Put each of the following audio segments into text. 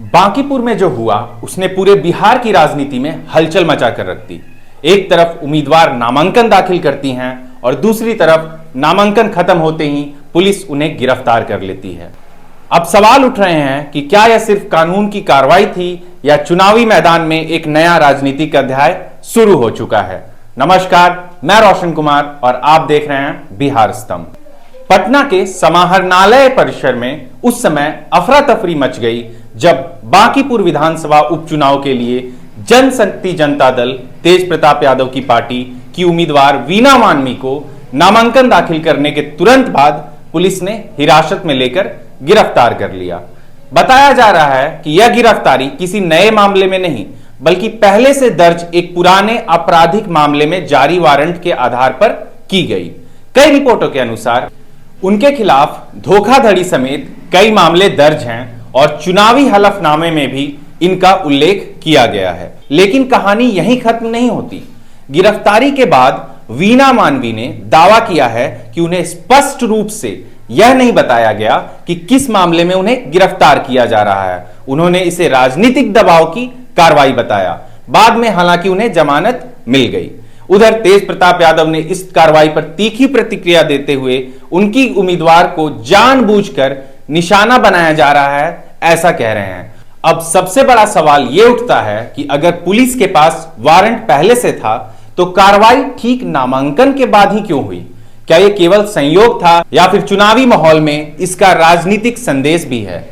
बांकीपुर में जो हुआ उसने पूरे बिहार की राजनीति में हलचल मचा कर रख दी। एक तरफ उम्मीदवार नामांकन दाखिल करती हैं और दूसरी तरफ नामांकन खत्म होते ही पुलिस उन्हें गिरफ्तार कर लेती है। अब सवाल उठ रहे हैं कि क्या यह सिर्फ कानून की कार्रवाई थी या चुनावी मैदान में एक नया राजनीतिक अध्याय शुरू हो चुका है। नमस्कार, मैं रोशन कुमार और आप देख रहे हैं बिहार स्तंभ। पटना के समाहरणालय परिसर में उस समय अफरा तफरी मच गई जब बांकीपुर विधानसभा उपचुनाव के लिए जनशक्ति जनता दल तेज प्रताप यादव की पार्टी की उम्मीदवार वीना मानवी को नामांकन दाखिल करने के तुरंत बाद पुलिस ने हिरासत में लेकर गिरफ्तार कर लिया। बताया जा रहा है कि यह गिरफ्तारी किसी नए मामले में नहीं बल्कि पहले से दर्ज एक पुराने आपराधिक मामले में जारी वारंट के आधार पर की गई। कई रिपोर्टों के अनुसार उनके खिलाफ धोखाधड़ी समेत कई मामले दर्ज हैं और चुनावी हलफनामे में भी इनका उल्लेख किया गया है। लेकिन कहानी यहीं खत्म नहीं होती। गिरफ्तारी के बाद वीना मानवी ने दावा किया है कि उन्हें स्पष्ट रूप से यह नहीं बताया गया कि किस मामले में उन्हें गिरफ्तार किया जा रहा है। उन्होंने इसे राजनीतिक दबाव की कार्रवाई बताया। बाद में हालांकि उन्हें जमानत मिल गई। उधर तेज प्रताप यादव ने इस कार्रवाई पर तीखी प्रतिक्रिया देते हुए उनकी उम्मीदवार को जानबूझकर निशाना बनाया जा रहा है, ऐसा कह रहे हैं। अब सबसे बड़ा सवाल यह उठता है कि अगर पुलिस के पास वारंट पहले से था तो कार्रवाई ठीक नामांकन के बाद ही क्यों हुई? क्या यह केवल संयोग था या फिर चुनावी माहौल में इसका राजनीतिक संदेश भी है?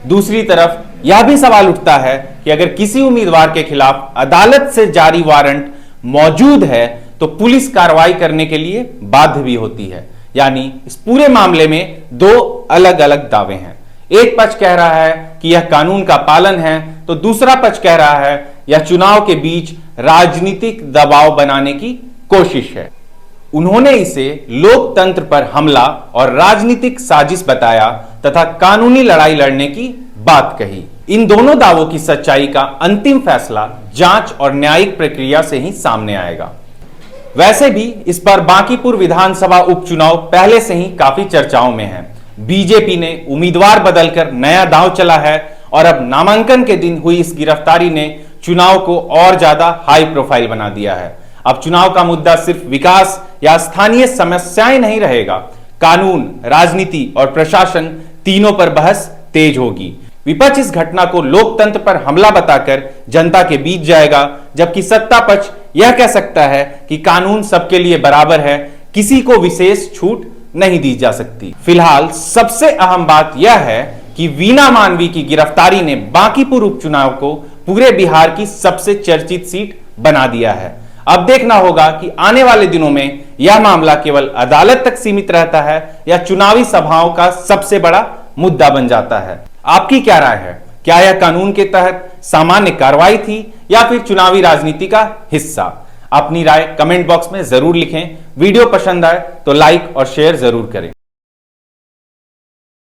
दूसरी तरफ यह भी सवाल उठता है कि अगर किसी उम्मीदवार के खिलाफ अदालत से जारी वारंट मौजूद है तो पुलिस कार्रवाई करने के लिए बाध्य भी होती है। यानी इस पूरे मामले में दो अलग अलग दावे हैं। एक पक्ष कह रहा है कि यह कानून का पालन है तो दूसरा पक्ष कह रहा है यह चुनाव के बीच राजनीतिक दबाव बनाने की कोशिश है। उन्होंने इसे लोकतंत्र पर हमला और राजनीतिक साजिश बताया तथा कानूनी लड़ाई लड़ने की बात कही। इन दोनों दावों की सच्चाई का अंतिम फैसला जांच और न्यायिक प्रक्रिया से ही सामने आएगा। वैसे भी इस बार बांकीपुर विधानसभा उपचुनाव पहले से ही काफी चर्चाओं में है। बीजेपी ने उम्मीदवार बदलकर नया दांव चला है और अब नामांकन के दिन हुई इस गिरफ्तारी ने चुनाव को और ज्यादा हाई प्रोफाइल बना दिया है। अब चुनाव का मुद्दा सिर्फ विकास या स्थानीय समस्याएं नहीं रहेगा। कानून, राजनीति और प्रशासन तीनों पर बहस तेज होगी। विपक्ष इस घटना को लोकतंत्र पर हमला बताकर जनता के बीच जाएगा, जबकि सत्ता पक्ष यह कह सकता है कि कानून सबके लिए बराबर है, किसी को विशेष छूट नहीं दी जा सकती। फिलहाल सबसे अहम बात यह है कि वीना मानवी की गिरफ्तारी ने बांकीपुर उपचुनाव को पूरे बिहार की सबसे चर्चित सीट बना दिया है। अब देखना होगा कि आने वाले दिनों में यह मामला केवल अदालत तक सीमित रहता है या चुनावी सभाओं का सबसे बड़ा मुद्दा बन जाता है। आपकी क्या राय है? क्या यह कानून के तहत सामान्य कार्रवाई थी या फिर चुनावी राजनीति का हिस्सा? अपनी राय कमेंट बॉक्स में जरूर लिखें। वीडियो पसंद आए तो लाइक और शेयर जरूर करें।